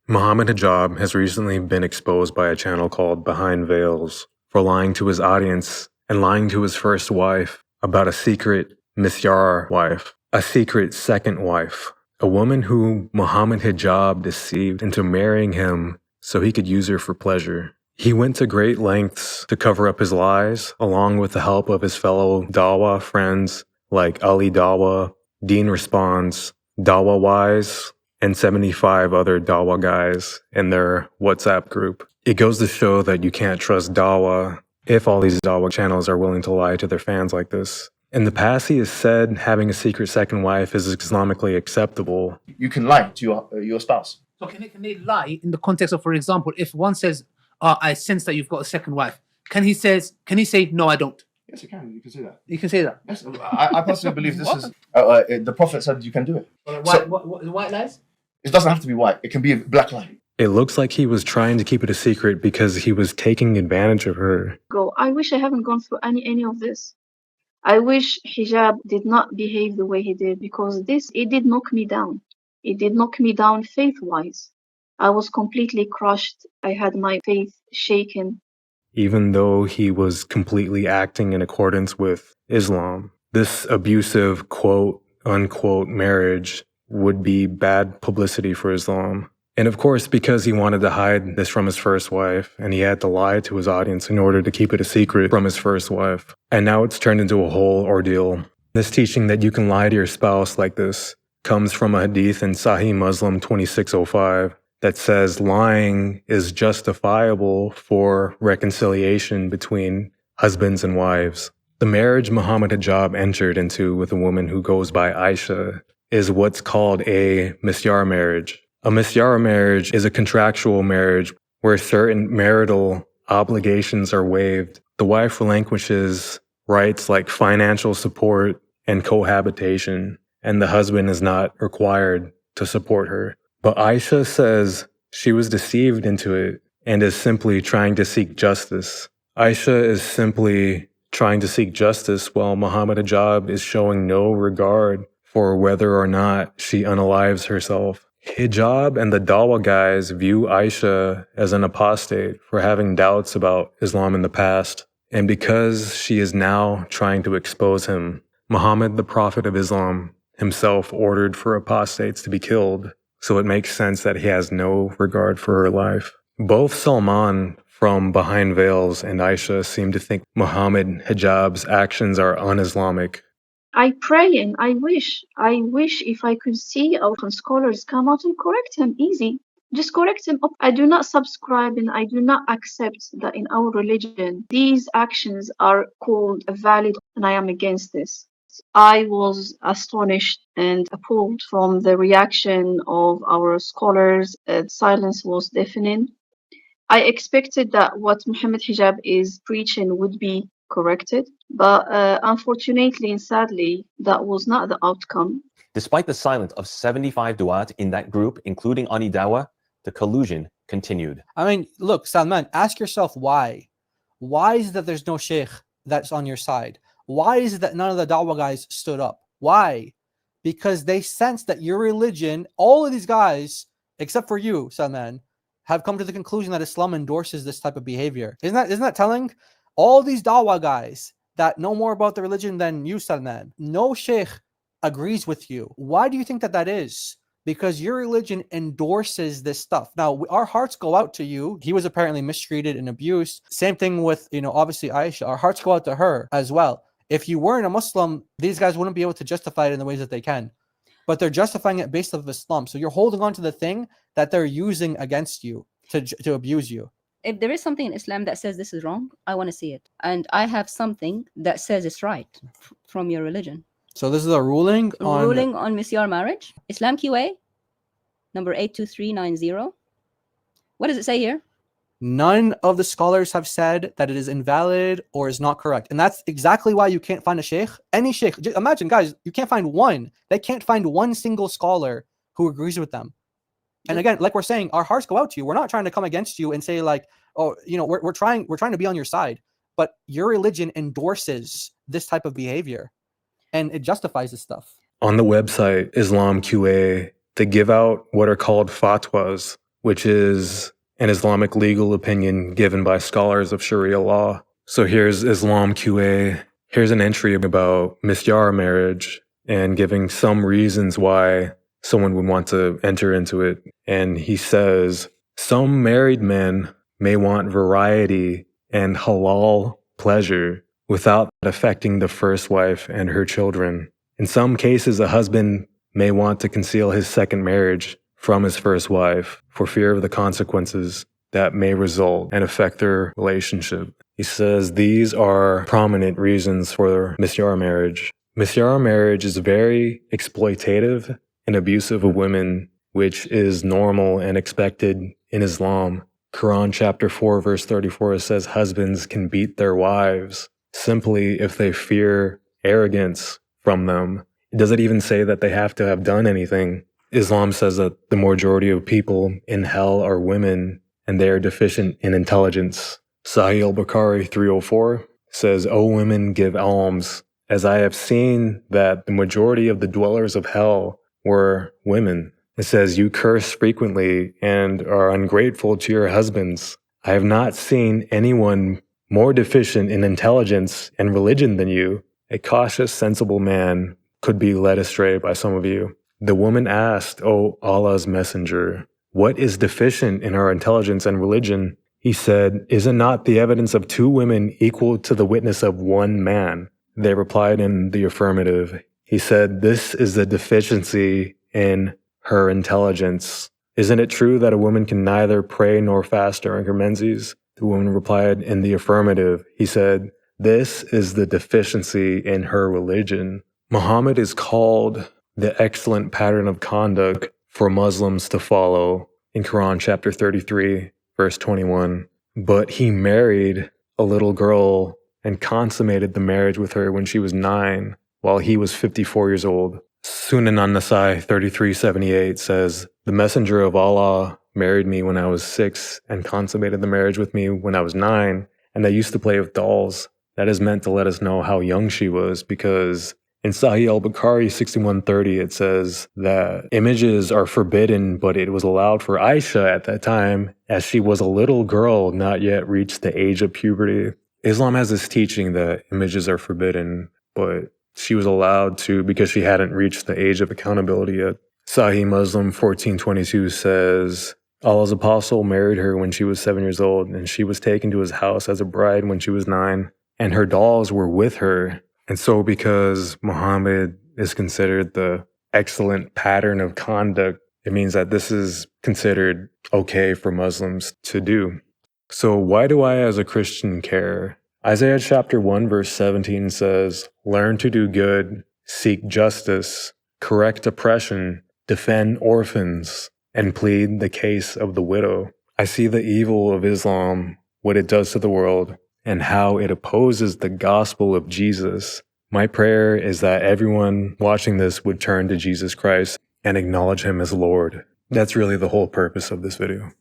Mohammed Hijab has recently been exposed by a channel called Behind Veils for lying to his audience and lying to his first wife about a secret Misyar wife, a secret second wife, a woman who Mohammed Hijab deceived into marrying him so he could use her for pleasure. He went to great lengths to cover up his lies, along with the help of his fellow Dawa friends like Ali Dawa, Deen Responds, Dawa Wise, and 75 other Dawa guys in their WhatsApp group. It goes to show that you can't trust Dawa if all these Dawa channels are willing to lie to their fans like this. In the past, he has said having a secret second wife is Islamically acceptable. You can lie to your spouse. So can they lie in the context of, for example, if one says, "Oh, I sense that you've got a second wife," can he say, "No, I don't"? Yes, you can. You can say that. You can say that. Yes, I personally believe this is. The Prophet said you can do it. White lies? It doesn't have to be white. It can be a black lie. It looks like he was trying to keep it a secret because he was taking advantage of her. I wish I haven't gone through any of this. I wish Hijab did not behave the way he did, because it did knock me down. It did knock me down faith-wise. I was completely crushed. I had my faith shaken. Even though he was completely acting in accordance with Islam, this abusive quote-unquote marriage would be bad publicity for Islam. And of course, because he wanted to hide this from his first wife, and he had to lie to his audience in order to keep it a secret from his first wife. And now it's turned into a whole ordeal. This teaching that you can lie to your spouse like this comes from a hadith in Sahih Muslim 2605 that says lying is justifiable for reconciliation between husbands and wives. The marriage Mohammed Hijab entered into with a woman who goes by Aisha is what's called a Misyar marriage. A Misyar marriage is a contractual marriage where certain marital obligations are waived. The wife relinquishes rights like financial support and cohabitation, and the husband is not required to support her. But Aisha says she was deceived into it and is simply trying to seek justice. Aisha is simply trying to seek justice while Mohammed Hijab is showing no regard for whether or not she unalives herself. Hijab and the Dawa guys view Aisha as an apostate for having doubts about Islam in the past. And because she is now trying to expose him, Muhammad, the Prophet of Islam, himself ordered for apostates to be killed. So it makes sense that he has no regard for her life. Both Salman from Behind Veils and Aisha seem to think Mohammed Hijab's actions are un-Islamic. I pray and I wish if I could see our scholars come out and correct him easy. Just correct him up. I do not subscribe and I do not accept that in our religion, these actions are called valid, and I am against this. I was astonished and appalled from the reaction of our scholars. Silence was deafening. I expected that what Mohammed Hijab is preaching would be corrected, but unfortunately and sadly, that was not the outcome. Despite the silence of 75 du'at in that group, including Ani Dawa, the collusion continued. I mean, look, Salman, ask yourself why. Why is it that there's no sheikh that's on your side? Why is it that none of the Dawa guys stood up? Why? Because they sense that your religion, all of these guys, except for you, Salman, have come to the conclusion that Islam endorses this type of behavior. Isn't that telling? All these Dawa guys that know more about the religion than you, Salman, no sheikh agrees with you. Why do you think that is? Because your religion endorses this stuff. Now, our hearts go out to you. He was apparently mistreated and abused. Same thing with, obviously Aisha. Our hearts go out to her as well. If you weren't a Muslim, these guys wouldn't be able to justify it in the ways that they can. But they're justifying it based off of Islam. So you're holding on to the thing that they're using against you to abuse you. If there is something in Islam that says this is wrong, I want to see it. And I have something that says it's right from your religion. So this is a ruling on Misyar marriage. Islam QA, number 82390. What does it say here? None of the scholars have said that it is invalid or is not correct. And that's exactly why you can't find a sheikh. Any sheikh. Just imagine, guys, you can't find one. They can't find one single scholar who agrees with them. And again, like we're saying, our hearts go out to you. We're not trying to come against you and say like, oh, we're trying to be on your side. But your religion endorses this type of behavior and it justifies this stuff. On the website Islam QA, they give out what are called fatwas, which is an Islamic legal opinion given by scholars of Sharia law. So here's Islam QA. Here's an entry about Misyar marriage and giving some reasons why someone would want to enter into it. And he says, some married men may want variety and halal pleasure without affecting the first wife and her children. In some cases, a husband may want to conceal his second marriage from his first wife for fear of the consequences that may result and affect their relationship. He says these are prominent reasons for Misyar marriage. Misyar marriage is very exploitative and abusive of women, which is normal and expected in Islam. Quran chapter 4 verse 34 says husbands can beat their wives simply if they fear arrogance from them. It doesn't even say that they have to have done anything. Islam says that the majority of people in hell are women and they are deficient in intelligence. Sahih al-Bukhari 304 says, O women, give alms, as I have seen that the majority of the dwellers of hell were women. It says, you curse frequently and are ungrateful to your husbands. I have not seen anyone more deficient in intelligence and religion than you. A cautious, sensible man could be led astray by some of you. The woman asked, O Allah's messenger, what is deficient in our intelligence and religion? He said, is it not the evidence of two women equal to the witness of one man? They replied in the affirmative. He said, this is the deficiency in her intelligence. Isn't it true that a woman can neither pray nor fast during her menses? The woman replied in the affirmative. He said, this is the deficiency in her religion. Mohammed is called the excellent pattern of conduct for Muslims to follow in Quran chapter 33, verse 21. But he married a little girl and consummated the marriage with her when she was 9, while he was 54 years old. Sunan an-Nasai 3378 says, the messenger of Allah married me when I was 6 and consummated the marriage with me when I was 9, and they used to play with dolls. That is meant to let us know how young she was, because in Sahih al-Bukhari 6130 it says that images are forbidden, but it was allowed for Aisha at that time as she was a little girl not yet reached the age of puberty. Islam has this teaching that images are forbidden, but she was allowed to because she hadn't reached the age of accountability yet. Sahih Muslim 1422 says, Allah's apostle married her when she was 7 years old, and she was taken to his house as a bride when she was 9, and her dolls were with her. And so because Mohammed is considered the excellent pattern of conduct, it means that this is considered okay for Muslims to do. So why do I as a Christian care? Isaiah chapter 1 verse 17 says, learn to do good, seek justice, correct oppression, defend orphans, and plead the case of the widow. I see the evil of Islam, what it does to the world, and how it opposes the gospel of Jesus. My prayer is that everyone watching this would turn to Jesus Christ and acknowledge him as Lord. That's really the whole purpose of this video.